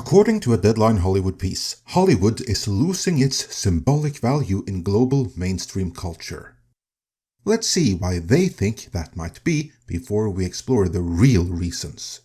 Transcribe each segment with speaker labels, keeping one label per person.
Speaker 1: According to a Deadline Hollywood piece, Hollywood is losing its symbolic value in global mainstream culture. Let's see why they think that might be before we explore the real reasons.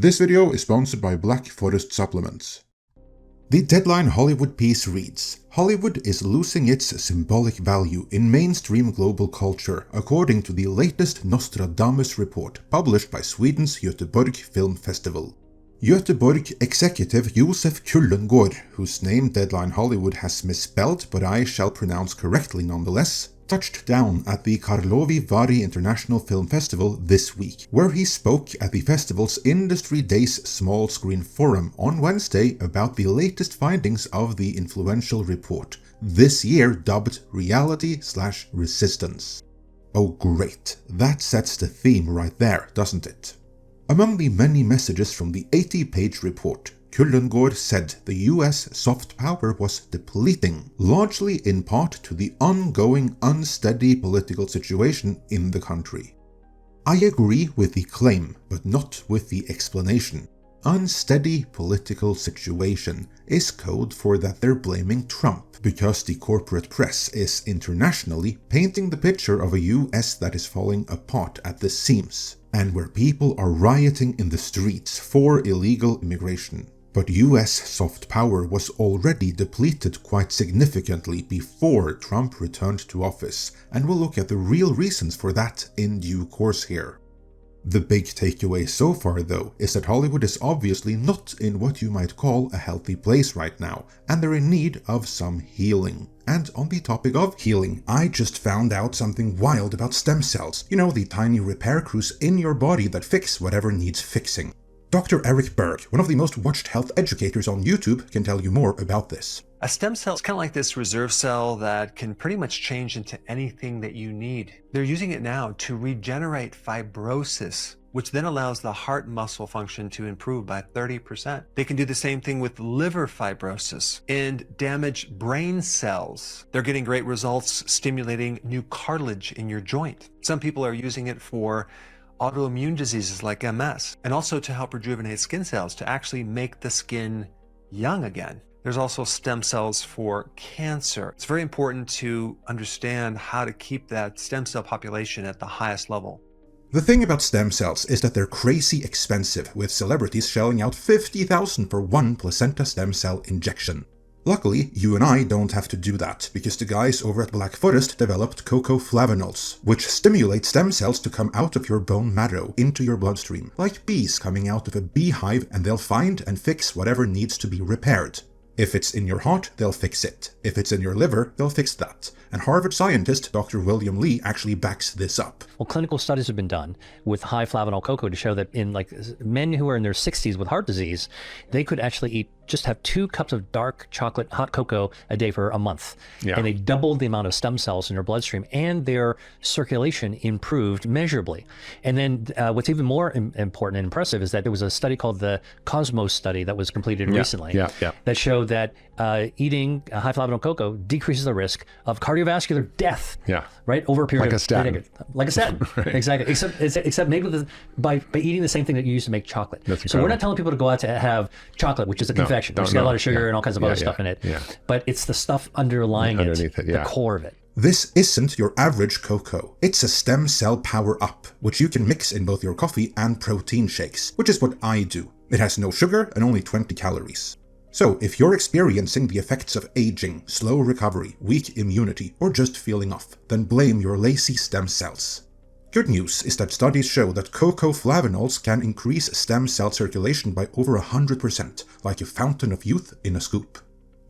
Speaker 1: This video is sponsored by Black Forest Supplements. The Deadline Hollywood piece reads, Hollywood is losing its symbolic value in mainstream global culture, according to the latest Nostradamus report published by Sweden's Göteborg Film Festival. Göteborg executive Josef Kullengård, whose name Deadline Hollywood has misspelled but I shall pronounce correctly nonetheless, touched down at the Karlovy Vary International Film Festival this week, where he spoke at the festival's Industry Days Small Screen Forum on Wednesday about the latest findings of the influential report, this year dubbed Reality/Resistance. Oh great, that sets the theme right there, doesn't it? Among the many messages from the 80-page report, Kullengård said the US soft power was depleting, largely in part to the ongoing unsteady political situation in the country. I agree with the claim, but not with the explanation. Unsteady political situation is code for that they're blaming Trump, because the corporate press is internationally painting the picture of a US that is falling apart at the seams, and where people are rioting in the streets for illegal immigration. But US soft power was already depleted quite significantly before Trump returned to office, and we'll look at the real reasons for that in due course here. The big takeaway so far, though, is that Hollywood is obviously not in what you might call a healthy place right now, and they're in need of some healing. And on the topic of healing, I just found out something wild about stem cells. You know, the tiny repair crews in your body that fix whatever needs fixing. Dr. Eric Berg, one of the most watched health educators on YouTube, can tell you more about this.
Speaker 2: A stem cell is kind of like this reserve cell that can pretty much change into anything that you need. They're using it now to regenerate fibrosis, which then allows the heart muscle function to improve by 30%. They can do the same thing with liver fibrosis and damaged brain cells. They're getting great results stimulating new cartilage in your joint. Some people are using it for autoimmune diseases like MS, and also to help rejuvenate skin cells to actually make the skin young again. There's also stem cells for cancer. It's very important to understand how to keep that stem cell population at the highest level.
Speaker 1: The thing about stem cells is that they're crazy expensive, with celebrities shelling out $50,000 for one placenta stem cell injection. Luckily, you and I don't have to do that, because the guys over at Black Forest developed cocoa flavanols, which stimulate stem cells to come out of your bone marrow into your bloodstream, like bees coming out of a beehive, and they'll find and fix whatever needs to be repaired. If it's in your heart, they'll fix it. If it's in your liver, they'll fix that. And Harvard scientist Dr. William Lee actually backs this up.
Speaker 3: Well, clinical studies have been done with high flavanol cocoa to show that in men who are in their 60s with heart disease, they could actually just have 2 cups of dark chocolate hot cocoa a day for a month. Yeah. And they doubled the amount of stem cells in their bloodstream, and their circulation improved measurably. And then what's even more important and impressive is that there was a study called the Cosmos study that was completed recently that showed that eating high flavanol cocoa decreases the risk of cardiovascular death. Right, over a period of like a statin. Right. Exactly. Except made by eating the same thing that you use to make chocolate. So we're not telling people to go out to have chocolate, which is a confection. There's got a lot of sugar and all kinds of other stuff in it. But it's the stuff underlying it, the core of it.
Speaker 1: This isn't your average cocoa. It's a stem cell power up, which you can mix in both your coffee and protein shakes, which is what I do. It has no sugar and only 20 calories. So, if you're experiencing the effects of aging, slow recovery, weak immunity, or just feeling off, then blame your lazy stem cells. Good news is that studies show that cocoa flavanols can increase stem cell circulation by over 100%, like a fountain of youth in a scoop.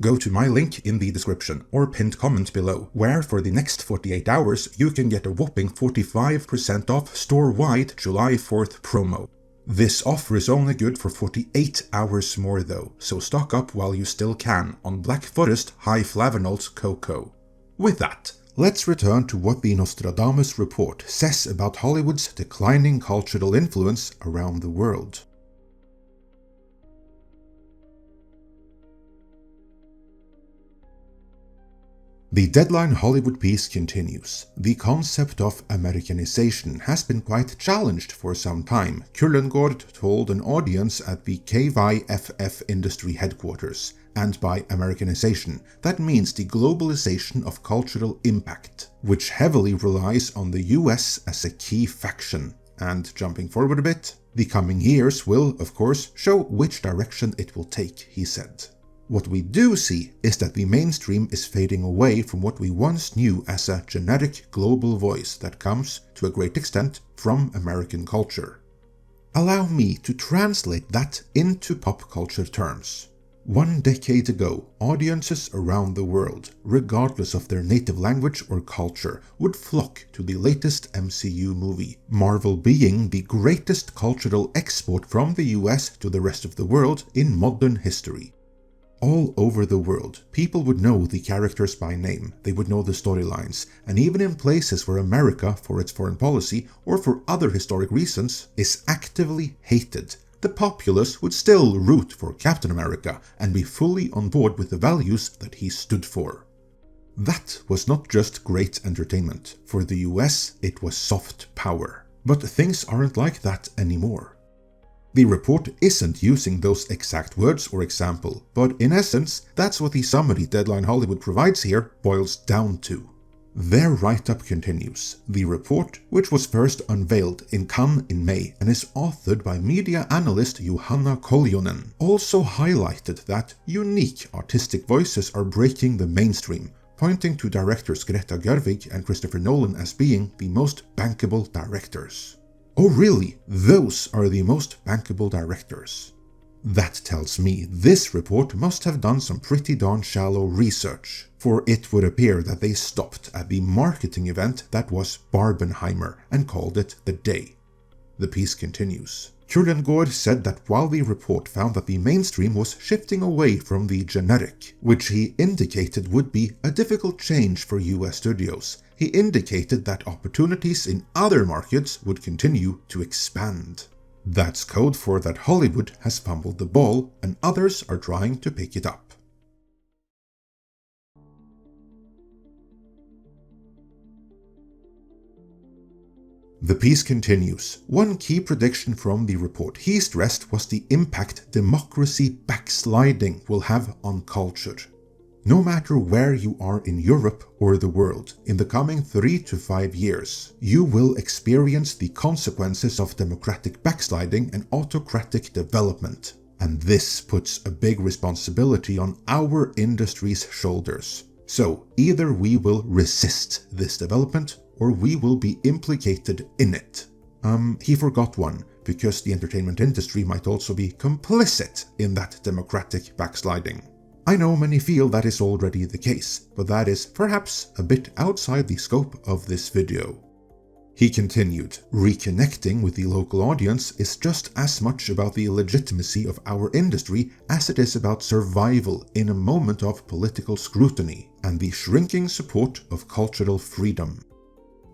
Speaker 1: Go to my link in the description or pinned comment below, where for the next 48 hours you can get a whopping 45% off store-wide July 4th promo. This offer is only good for 48 hours more though, so stock up while you still can on Black Forest High Flavanols Cocoa. With that, let's return to what the Nostradamus report says about Hollywood's declining cultural influence around the world. The Deadline Hollywood piece continues. The concept of Americanization has been quite challenged for some time, Kullengård told an audience at the KYFF industry headquarters. And by Americanization, that means the globalization of cultural impact, which heavily relies on the US as a key faction. And jumping forward a bit, the coming years will, of course, show which direction it will take, he said. What we do see is that the mainstream is fading away from what we once knew as a generic global voice that comes, to a great extent, from American culture. Allow me to translate that into pop culture terms. 1 decade ago, audiences around the world, regardless of their native language or culture, would flock to the latest MCU movie, Marvel being the greatest cultural export from the US to the rest of the world in modern history. All over the world, people would know the characters by name, they would know the storylines, and even in places where America, for its foreign policy or for other historic reasons, is actively hated, the populace would still root for Captain America and be fully on board with the values that he stood for. That was not just great entertainment. For the US, it was soft power. But things aren't like that anymore. The report isn't using those exact words or example, but in essence, that's what the summary Deadline Hollywood provides here boils down to. Their write-up continues. The report, which was first unveiled in Cannes in May and is authored by media analyst Johanna Koljonen, also highlighted that unique artistic voices are breaking the mainstream, pointing to directors Greta Gerwig and Christopher Nolan as being the most bankable directors. Oh really? Those are the most bankable directors? That tells me this report must have done some pretty darn shallow research, for it would appear that they stopped at the marketing event that was Barbenheimer and called it the day. The piece continues. Kullengård said that while the report found that the mainstream was shifting away from the generic, which he indicated would be a difficult change for US studios, he indicated that opportunities in other markets would continue to expand. That's code for that Hollywood has fumbled the ball and others are trying to pick it up. The piece continues. One key prediction from the report he stressed was the impact democracy backsliding will have on culture. No matter where you are in Europe or the world, in the coming 3 to 5 years, you will experience the consequences of democratic backsliding and autocratic development. And this puts a big responsibility on our industry's shoulders. So either we will resist this development or we will be implicated in it. He forgot one, because the entertainment industry might also be complicit in that democratic backsliding. I know many feel that is already the case, but that is perhaps a bit outside the scope of this video. He continued, reconnecting with the local audience is just as much about the legitimacy of our industry as it is about survival in a moment of political scrutiny and the shrinking support of cultural freedom.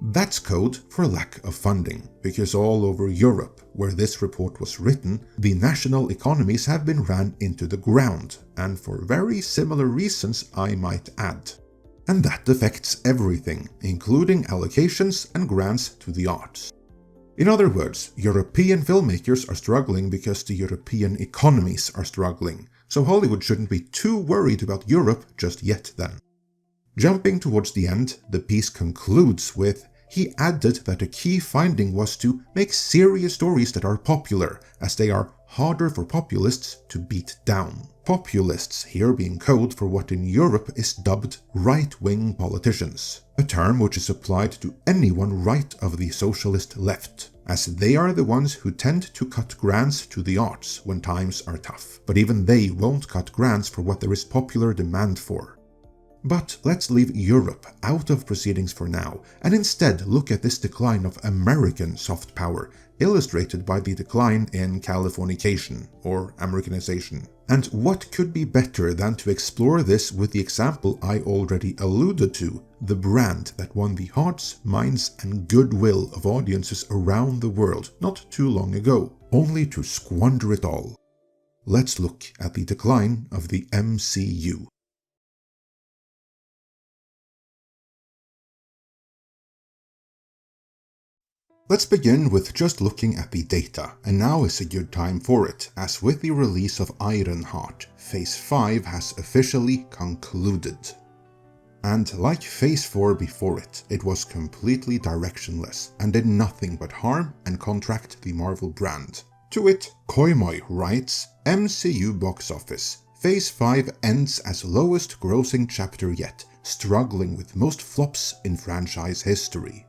Speaker 1: That's code for lack of funding, because all over Europe, where this report was written, the national economies have been ran into the ground, and for very similar reasons I might add. And that affects everything, including allocations and grants to the arts. In other words, European filmmakers are struggling because the European economies are struggling, so Hollywood shouldn't be too worried about Europe just yet then. Jumping towards the end, the piece concludes with, he added that a key finding was to make serious stories that are popular, as they are harder for populists to beat down. Populists here being code for what in Europe is dubbed right-wing politicians, a term which is applied to anyone right of the socialist left, as they are the ones who tend to cut grants to the arts when times are tough, but even they won't cut grants for what there is popular demand for. But let's leave Europe out of proceedings for now, and instead look at this decline of American soft power, illustrated by the decline in Californication, or Americanization. And what could be better than to explore this with the example I already alluded to, the brand that won the hearts, minds, and goodwill of audiences around the world not too long ago, only to squander it all. Let's look at the decline of the MCU. Let's begin with just looking at the data, and now is a good time for it, as with the release of Ironheart, Phase 5 has officially concluded. And like Phase 4 before it, it was completely directionless and did nothing but harm and contract the Marvel brand. To it, Koimoy writes, MCU box office. Phase 5 ends as lowest grossing chapter yet, struggling with most flops in franchise history.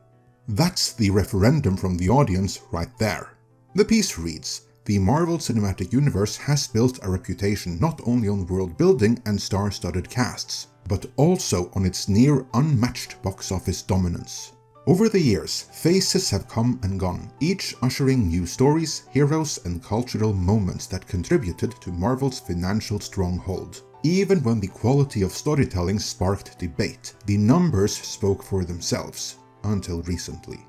Speaker 1: That's the referendum from the audience right there. The piece reads, the Marvel Cinematic Universe has built a reputation not only on world building and star-studded casts, but also on its near unmatched box office dominance. Over the years, phases have come and gone, each ushering new stories, heroes, and cultural moments that contributed to Marvel's financial stronghold. Even when the quality of storytelling sparked debate, the numbers spoke for themselves, until recently.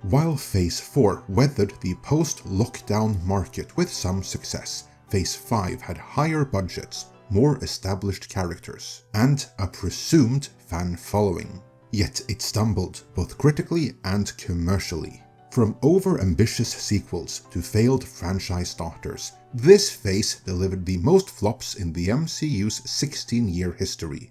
Speaker 1: While Phase 4 weathered the post-lockdown market with some success, Phase 5 had higher budgets, more established characters, and a presumed fan following. Yet it stumbled, both critically and commercially. From over-ambitious sequels to failed franchise starters, this phase delivered the most flops in the MCU's 16-year history.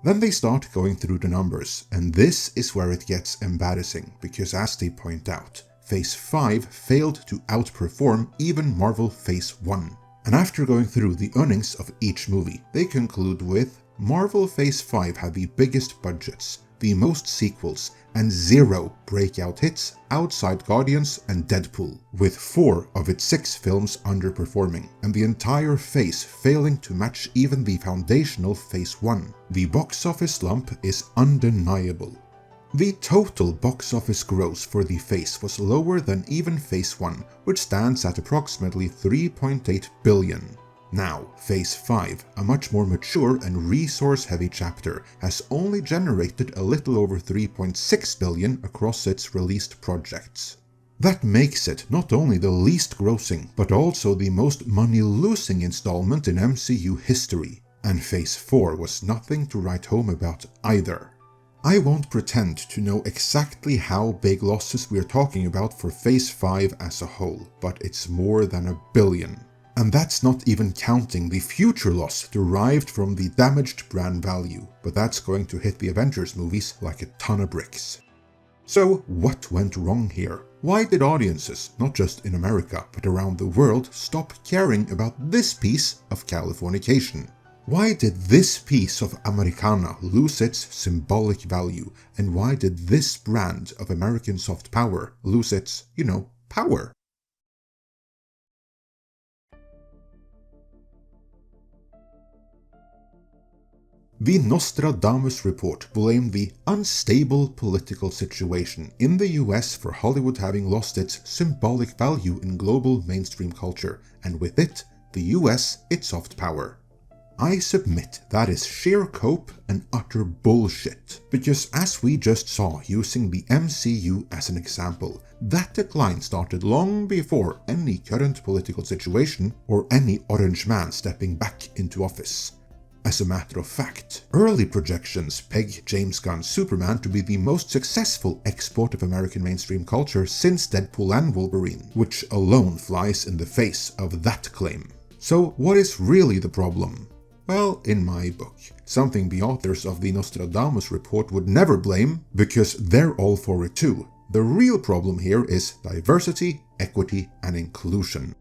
Speaker 1: Then they start going through the numbers, and this is where it gets embarrassing, because as they point out, Phase 5 failed to outperform even Marvel Phase 1. And after going through the earnings of each movie, they conclude with, Marvel Phase 5 had the biggest budgets, the most sequels, and 0 breakout hits outside Guardians and Deadpool, with 4 of its 6 films underperforming, and the entire phase failing to match even the foundational Phase 1. The box office slump is undeniable. The total box office gross for the phase was lower than even Phase 1, which stands at approximately $3.8 billion. Now, Phase 5, a much more mature and resource-heavy chapter, has only generated a little over $3.6 billion across its released projects. That makes it not only the least grossing, but also the most money-losing installment in MCU history, and Phase 4 was nothing to write home about either. I won't pretend to know exactly how big losses we're talking about for Phase 5 as a whole, but it's more than $1 billion. And that's not even counting the future loss derived from the damaged brand value, but that's going to hit the Avengers movies like a ton of bricks. So what went wrong here? Why did audiences, not just in America, but around the world, stop caring about this piece of Californication? Why did this piece of Americana lose its symbolic value? And why did this brand of American soft power lose its, power? The Nostradamus report blamed the unstable political situation in the US for Hollywood having lost its symbolic value in global mainstream culture, and with it, the US its soft power. I submit that is sheer cope and utter bullshit, because as we just saw using the MCU as an example, that decline started long before any current political situation or any orange man stepping back into office. As a matter of fact, early projections peg James Gunn's Superman to be the most successful export of American mainstream culture since Deadpool and Wolverine, which alone flies in the face of that claim. So what is really the problem? Well, in my book, something the authors of the Nostradamus report would never blame, because they're all for it too. The real problem here is diversity, equity, and inclusion.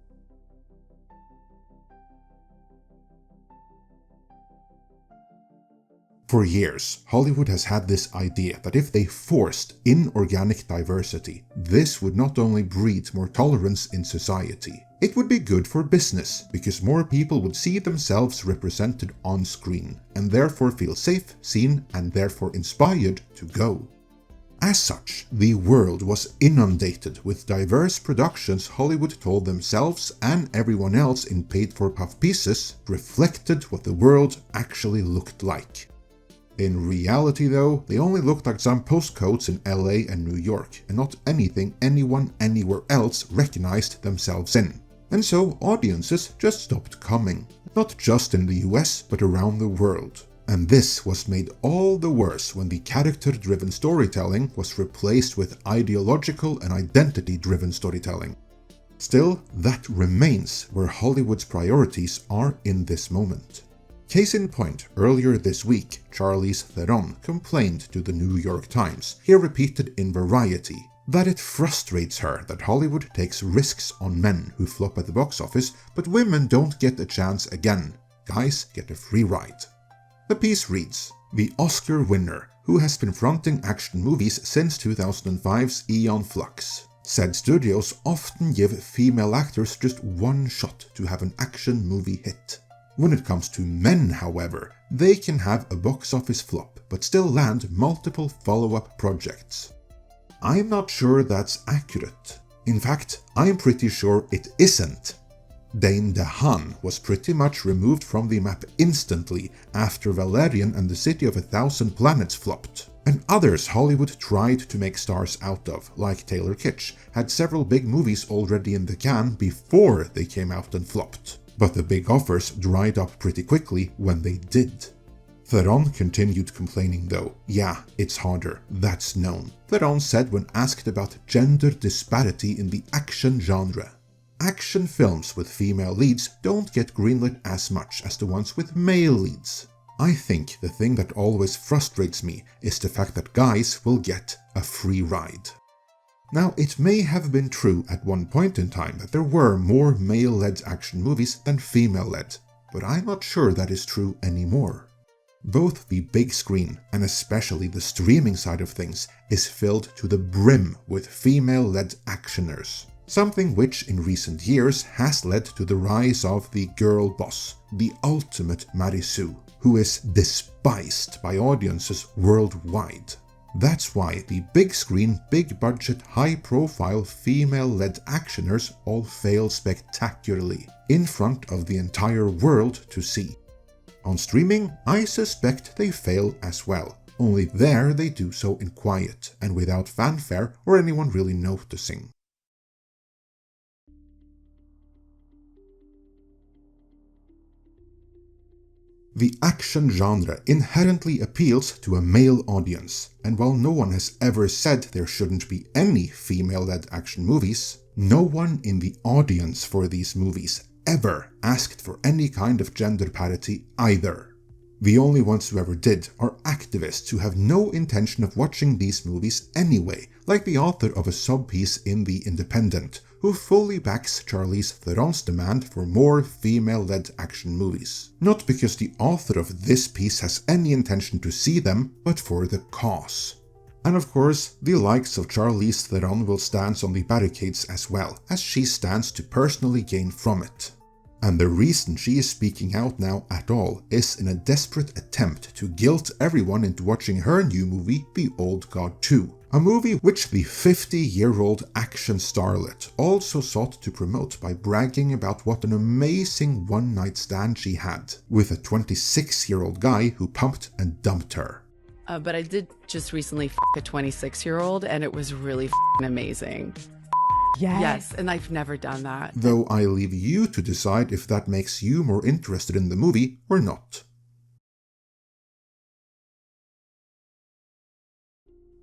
Speaker 1: For years, Hollywood has had this idea that if they forced inorganic diversity, this would not only breed more tolerance in society, it would be good for business, because more people would see themselves represented on screen, and therefore feel safe, seen, and therefore inspired to go. As such, the world was inundated with diverse productions Hollywood told themselves and everyone else in paid-for-puff pieces reflected what the world actually looked like. In reality though, they only looked like some postcodes in LA and New York, and not anything anyone anywhere else recognized themselves in. And so audiences just stopped coming, not just in the US but around the world. And this was made all the worse when the character-driven storytelling was replaced with ideological and identity-driven storytelling. Still, that remains where Hollywood's priorities are in this moment. Case in point, earlier this week, Charlize Theron complained to the New York Times, here repeated in Variety, that it frustrates her that Hollywood takes risks on men who flop at the box office, but women don't get a chance again. Guys get a free ride. The piece reads, "The Oscar winner, who has been fronting action movies since 2005's Aeon Flux, said studios often give female actors just one shot to have an action movie hit. When it comes to men, however, they can have a box office flop but still land multiple follow-up projects. I'm not sure that's accurate. In fact, I'm pretty sure it isn't. Dane DeHaan was pretty much removed from the map instantly after Valerian and the City of a Thousand Planets flopped. And others Hollywood tried to make stars out of, like Taylor Kitsch, had several big movies already in the can before they came out and flopped. But the big offers dried up pretty quickly when they did." Theron continued complaining though. "Yeah, it's harder, that's known," Theron said when asked about gender disparity in the action genre. "Action films with female leads don't get greenlit as much as the ones with male leads. I think the thing that always frustrates me is the fact that guys will get a free ride." Now, it may have been true at one point in time that there were more male-led action movies than female-led, but I'm not sure that is true anymore. Both the big screen and especially the streaming side of things is filled to the brim with female-led actioners, something which in recent years has led to the rise of the girl boss, the ultimate Marisou, who is despised by audiences worldwide. That's why the big screen, big budget, high profile female-led actioners all fail spectacularly, in front of the entire world to see. On streaming, I suspect they fail as well, only there they do so in quiet and without fanfare or anyone really noticing. The action genre inherently appeals to a male audience, and while no one has ever said there shouldn't be any female-led action movies, no one in the audience for these movies ever asked for any kind of gender parity either. The only ones who ever did are activists who have no intention of watching these movies anyway, like the author of a sub-piece in The Independent, who fully backs Charlize Theron's demand for more female-led action movies. Not because the author of this piece has any intention to see them, but for the cause. And of course, the likes of Charlize Theron will stand on the barricades as well, as she stands to personally gain from it. And the reason she is speaking out now at all is in a desperate attempt to guilt everyone into watching her new movie, The Old God 2. A movie which the 50-year-old action starlet also sought to promote by bragging about what an amazing one-night stand she had with a 26-year-old guy who pumped and dumped her.
Speaker 4: But I did just recently a 26-year-old and it was really amazing. Yes, and I've never done that.
Speaker 1: Though I leave you to decide if that makes you more interested in the movie or not.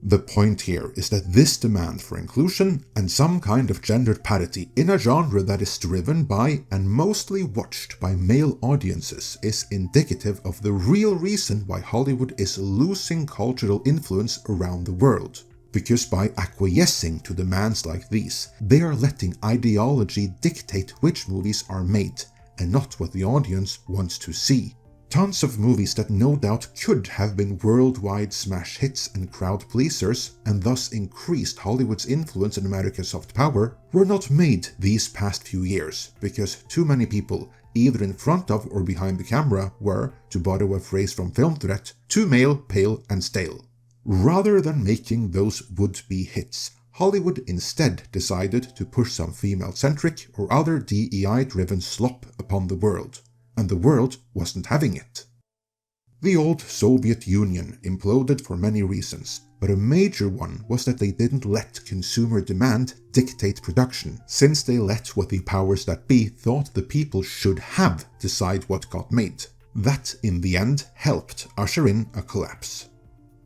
Speaker 1: The point here is that this demand for inclusion and some kind of gendered parity in a genre that is driven by and mostly watched by male audiences is indicative of the real reason why Hollywood is losing cultural influence around the world. Because by acquiescing to demands like these, they are letting ideology dictate which movies are made, and not what the audience wants to see. Tons of movies that no doubt could have been worldwide smash hits and crowd pleasers, and thus increased Hollywood's influence in America's soft power, were not made these past few years, because too many people, either in front of or behind the camera, were, to borrow a phrase from Film Threat, too male, pale and stale. Rather than making those would-be hits, Hollywood instead decided to push some female-centric or other DEI-driven slop upon the world. And the world wasn't having it. The old Soviet Union imploded for many reasons, but a major one was that they didn't let consumer demand dictate production, since they let what the powers that be thought the people should have decide what got made. That, in the end, helped usher in a collapse.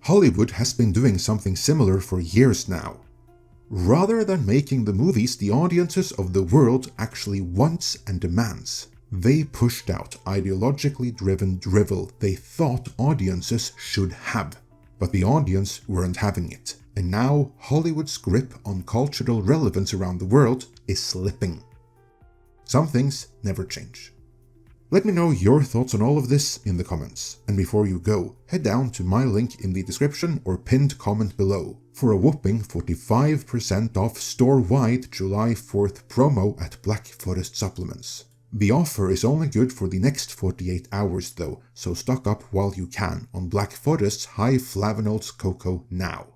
Speaker 1: Hollywood has been doing something similar for years now. Rather than making the movies the audiences of the world actually wants and demands, they pushed out ideologically driven drivel they thought audiences should have. But the audience weren't having it, and now Hollywood's grip on cultural relevance around the world is slipping. Some things never change. Let me know your thoughts on all of this in the comments, and before you go, head down to my link in the description or pinned comment below for a whopping 45% off store-wide July 4th promo at Black Forest Supplements. The offer is only good for the next 48 hours though, so stock up while you can on Black Forest's high flavanols cocoa now.